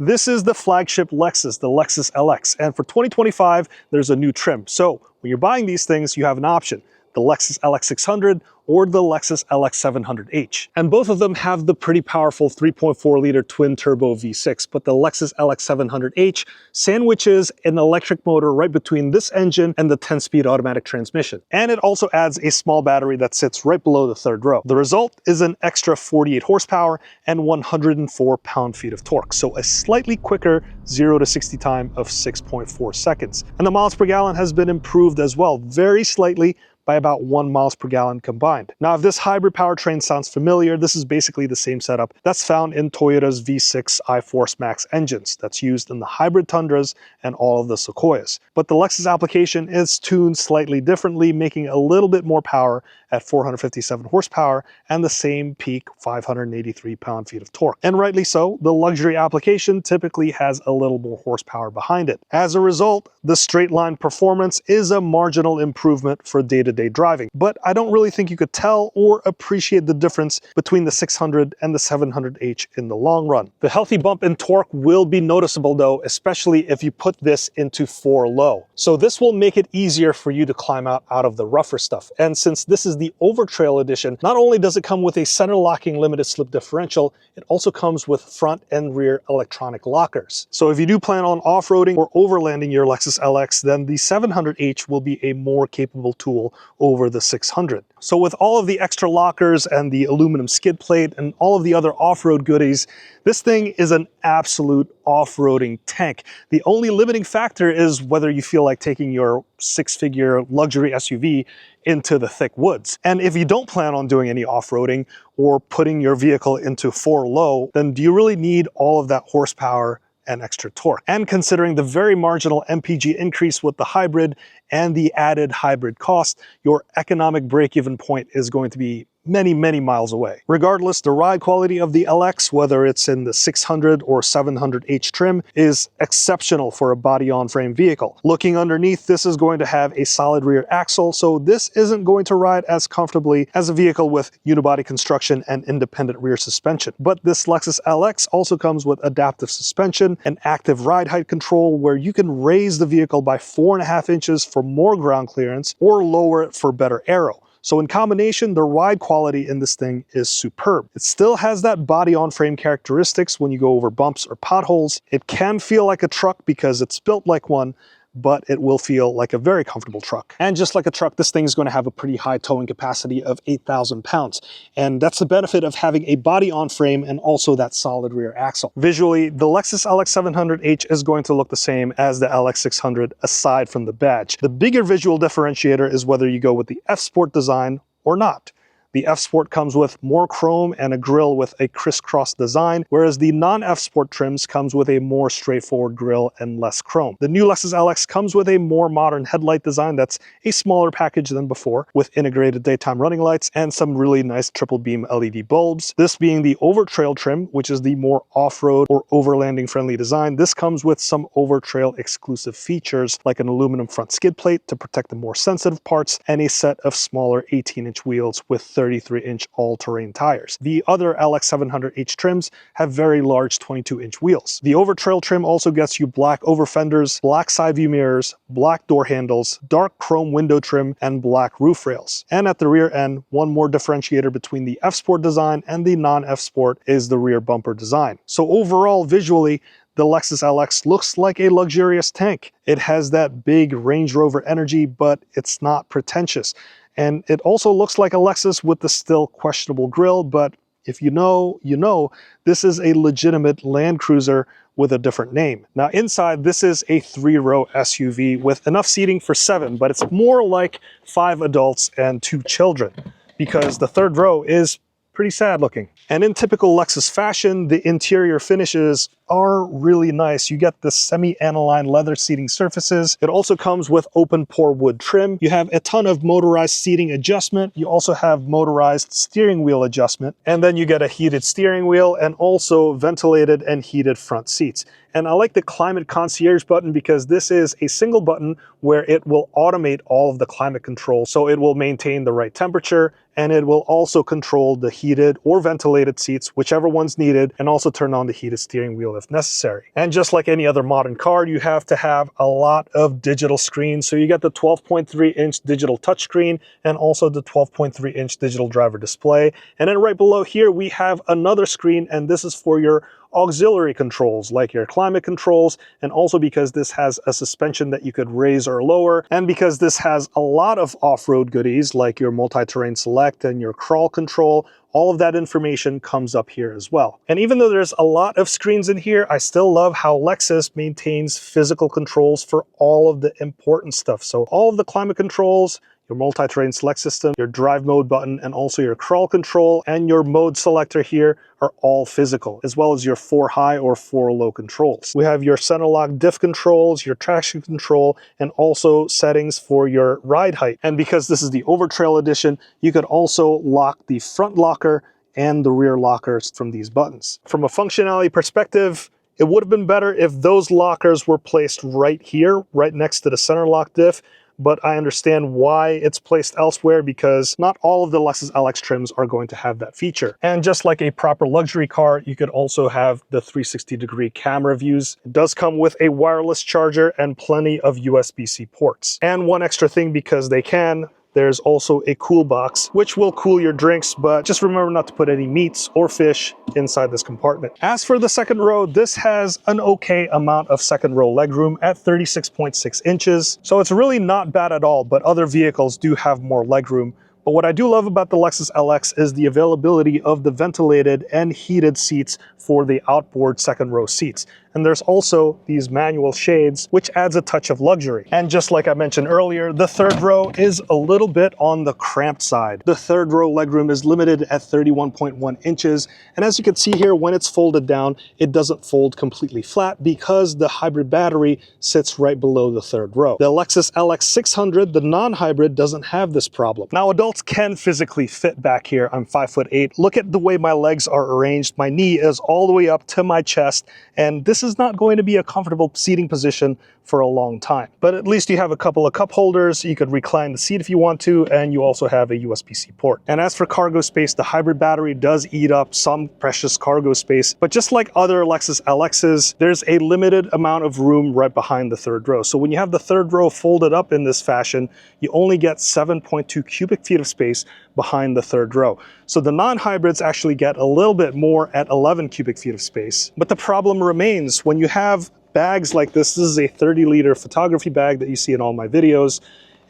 This is the flagship Lexus, the Lexus LX, and for 2025, there's a new trim. So when you're buying these things, you have an option, the Lexus LX600 or the Lexus LX700H. And both of them have the pretty powerful 3.4-liter twin-turbo V6, but the Lexus LX700H sandwiches an electric motor right between this engine and the 10-speed automatic transmission. And it also adds a small battery that sits right below the third row. The result is an extra 48 horsepower and 104 pound-feet of torque, so a slightly quicker 0 to 60 time of 6.4 seconds. And the miles per gallon has been improved as well, very slightly, by about 1 miles per gallon combined. Now, if this hybrid powertrain sounds familiar, this is basically the same setup that's found in Toyota's V6 iForce Max engines that's used in the hybrid Tundras and all of the Sequoias. But the Lexus application is tuned slightly differently, making a little bit more power at 457 horsepower and the same peak 583 pound-feet of torque. And rightly so, the luxury application typically has a little more horsepower behind it. As a result, the straight line performance is a marginal improvement for day-to-day driving, but I don't really think you could tell or appreciate the difference between the 600 and the 700H in the long run. The healthy bump in torque will be noticeable though, especially if you put this into 4 low. So this will make it easier for you to climb out of the rougher stuff. And since this is the Overtrail edition, not only does it come with a center locking limited slip differential, it also comes with front and rear electronic lockers. So if you do plan on off-roading or overlanding your Lexus LX, then the 700H will be a more capable tool over the 600. So with all of the extra lockers and the aluminum skid plate and all of the other off-road goodies, this thing is an absolute off-roading tank. The only limiting factor is whether you feel like taking your 6-figure luxury SUV into the thick woods. And if you don't plan on doing any off-roading or putting your vehicle into 4 low, then do you really need all of that horsepower and extra torque? And considering the very marginal MPG increase with the hybrid and the added hybrid cost, your economic break-even point is going to be many, many miles away. Regardless, the ride quality of the LX, whether it's in the 600 or 700H trim, is exceptional for a body-on-frame vehicle. Looking underneath, this is going to have a solid rear axle, so this isn't going to ride as comfortably as a vehicle with unibody construction and independent rear suspension. But this Lexus LX also comes with adaptive suspension and active ride height control, where you can raise the vehicle by 4.5 inches for more ground clearance or lower it for better aero. So in combination, the ride quality in this thing is superb. It still has that body-on-frame characteristics when you go over bumps or potholes. It can feel like a truck because it's built like one, but it will feel like a very comfortable truck. And just like a truck, this thing is going to have a pretty high towing capacity of 8,000 pounds. And that's the benefit of having a body on frame and also that solid rear axle. Visually, the Lexus LX700H is going to look the same as the LX600 aside from the badge. The bigger visual differentiator is whether you go with the F-Sport design or not. The F-Sport comes with more chrome and a grille with a crisscross design, whereas the non-F-Sport trims comes with a more straightforward grille and less chrome. The new Lexus LX comes with a more modern headlight design that's a smaller package than before, with integrated daytime running lights and some really nice triple beam LED bulbs. This being the Overtrail trim, which is the more off-road or overlanding friendly design. This comes with some Overtrail exclusive features like an aluminum front skid plate to protect the more sensitive parts and a set of smaller 18-inch wheels with 33-inch all-terrain tires. The other LX700H trims have very large 22-inch wheels. The Overtrail trim also gets you black over fenders, black side view mirrors, black door handles, dark chrome window trim, and black roof rails. And at the rear end, one more differentiator between the F-Sport design and the non-F-Sport is the rear bumper design. So overall, visually, the Lexus LX looks like a luxurious tank. It has that big Range Rover energy, but it's not pretentious. And it also looks like a Lexus with the still questionable grille, but if you know, you know, this is a legitimate Land Cruiser with a different name. Now inside, this is a 3-row SUV with enough seating for 7, but it's more like 5 adults and 2 children because the third row is pretty sad looking. And in typical Lexus fashion, the interior finishes are really nice. You get the semi-aniline leather seating surfaces. It also comes with open pore wood trim. You have a ton of motorized seating adjustment. You also have motorized steering wheel adjustment. And then you get a heated steering wheel and also ventilated and heated front seats. And I like the Climate Concierge button because this is a single button where it will automate all of the climate control. So it will maintain the right temperature and it will also control the heated or ventilated seats, whichever one's needed, and also turn on the heated steering wheel if necessary. And just like any other modern car, you have to have a lot of digital screens. So you get the 12.3-inch digital touchscreen and also the 12.3-inch digital driver display. And then right below here, we have another screen, and this is for your auxiliary controls like your climate controls, and also because this has a suspension that you could raise or lower, and because this has a lot of off-road goodies like your multi-terrain select and your crawl control. All of that information comes up here as well. And even though there's a lot of screens in here, I still love how Lexus maintains physical controls for all of the important stuff. So all of the climate controls, your multi-terrain select system, your drive mode button, and also your crawl control and your mode selector here are all physical, as well as your 4 high or 4 low controls. We have your center lock diff controls, your traction control, and also settings for your ride height. And because this is the Overtrail edition, you could also lock the front locker and the rear lockers from these buttons. From a functionality perspective, it would have been better if those lockers were placed right here, right next to the center lock diff, but I understand why it's placed elsewhere because not all of the Lexus LX trims are going to have that feature. And just like a proper luxury car, you could also have the 360-degree camera views. It does come with a wireless charger and plenty of USB-C ports. And one extra thing, because they can, there's also a cool box, which will cool your drinks, but just remember not to put any meats or fish inside this compartment. As for the second row, this has an okay amount of second row legroom at 36.6 inches. So it's really not bad at all, but other vehicles do have more legroom. But what I do love about the Lexus LX is the availability of the ventilated and heated seats for the outboard second row seats. And there's also these manual shades, which adds a touch of luxury. And just like I mentioned earlier, the third row is a little bit on the cramped side. The third row legroom is limited at 31.1 inches. And as you can see here, when it's folded down, it doesn't fold completely flat because the hybrid battery sits right below the third row. The Lexus LX600, the non-hybrid, doesn't have this problem. Now, adults can physically fit back here. I'm 5'8". Look at the way my legs are arranged. My knee is all the way up to my chest, and this is not going to be a comfortable seating position for a long time. But at least you have a couple of cup holders, you could recline the seat if you want to, and you also have a USB-C port. And as for cargo space, the hybrid battery does eat up some precious cargo space, but just like other Lexus LXs, there's a limited amount of room right behind the third row. So when you have the third row folded up in this fashion, you only get 7.2 cubic feet of space behind the third row. So the non-hybrids actually get a little bit more at 11 cubic feet of space. But the problem remains when you have bags like this. This is a 30-liter photography bag that you see in all my videos.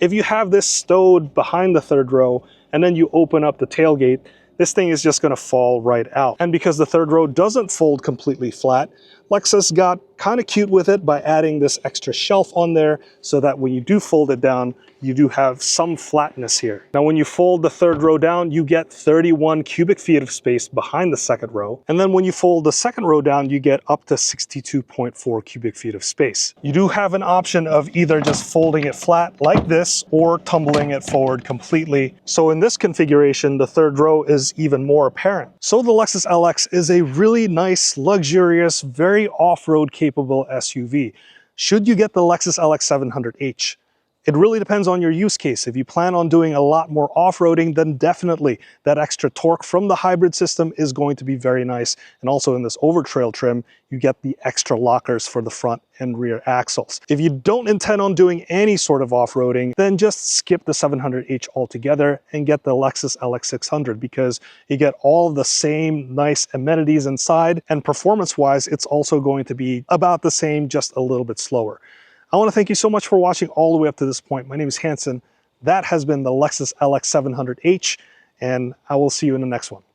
If you have this stowed behind the third row and then you open up the tailgate, this thing is just going to fall right out. And because the third row doesn't fold completely flat, Lexus got kind of cute with it by adding this extra shelf on there so that when you do fold it down, you do have some flatness here. Now, when you fold the third row down, you get 31 cubic feet of space behind the second row. And then when you fold the second row down, you get up to 62.4 cubic feet of space. You do have an option of either just folding it flat like this or tumbling it forward completely. So in this configuration, the third row is even more apparent. So the Lexus LX is a really nice, luxurious, very off-road capable SUV. Should you get the Lexus LX700H? It really depends on your use case. If you plan on doing a lot more off-roading, then definitely that extra torque from the hybrid system is going to be very nice. And also in this Overtrail trim, you get the extra lockers for the front and rear axles. If you don't intend on doing any sort of off-roading, then just skip the 700H altogether and get the Lexus LX600 because you get all of the same nice amenities inside, and performance-wise, it's also going to be about the same, just a little bit slower. I want to thank you so much for watching all the way up to this point. My name is Hanson. That has been the Lexus LX700H, and I will see you in the next one.